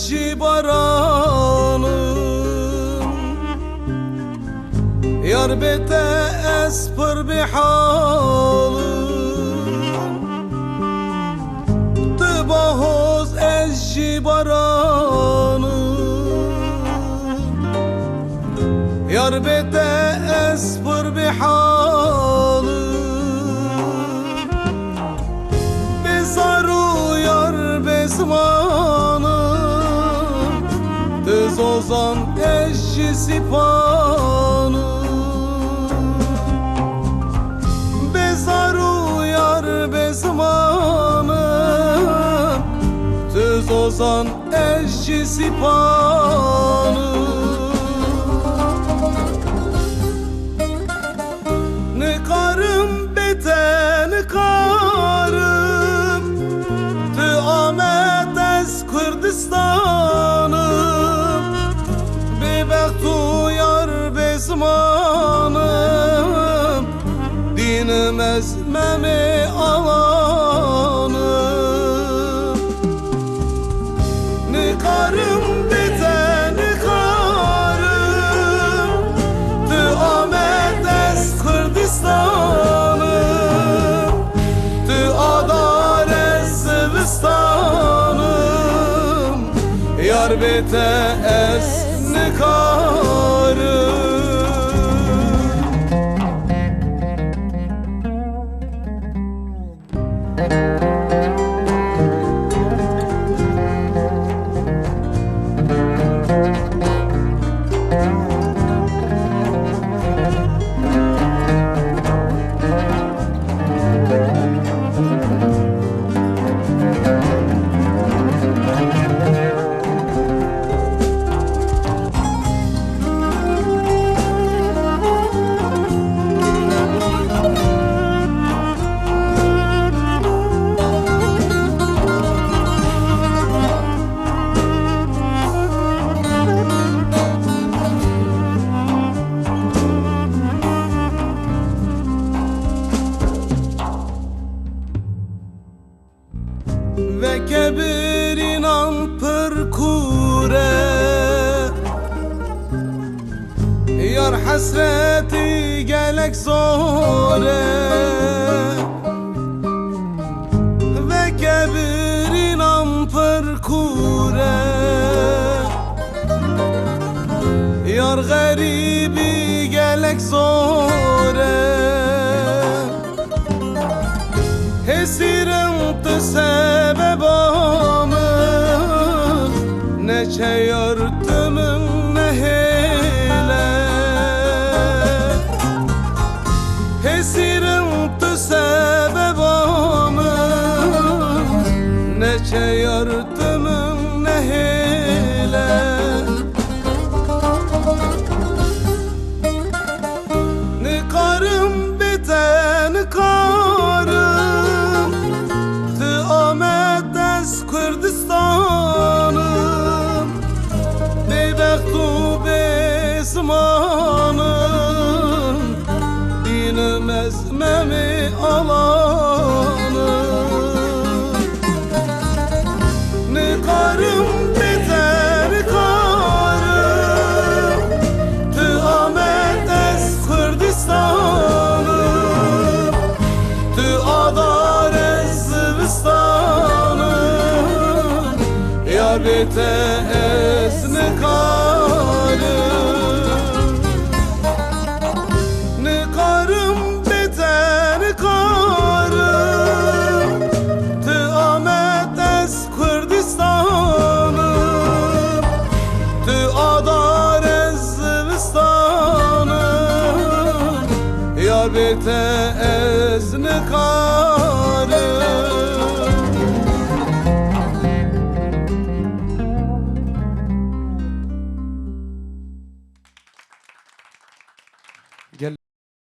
ezci baranım Yar bete espır bihalım Tıbahoz ezci baranım Yar bete espır bihalım Bezaru yar bezmanım Tız ozan eşi sipanım Bezaru yar bezmanım Tız ozan eşi sipanım Ne karım bete ne karım Tı Ahmet ez Kürdistanım Bebektu yar bezmanım Dinim ezmemi alanım Ne karım bete ne karım Tı Ahmet ez Kürdistanım Tı Adar ez Sıvistanım Yar bete ez ne karım Ve kebirin ampır kure Yar hasreti gelek zore Ve kebirin ampır kure Yar garibi gelek zore Hesirim tı sebebamın Neçe yardımın ne hele Hesirim tı sebebamın Neçe yardımın ne hele Ne karım bite ne karım Tı Ahmet ez Kürdistanım Beybektu bezmanım Dinim ezmemi alanım Ne karım bite ne karım Tı Ahmet ez Kürdistanım Tı Adar ez Sıvistanım Yar bete ez ne karım Ne karım bete ne karım Tı Ahmet ez Kürdistanım Tı Adar ez Sıvistanım Yar bete ez ne karım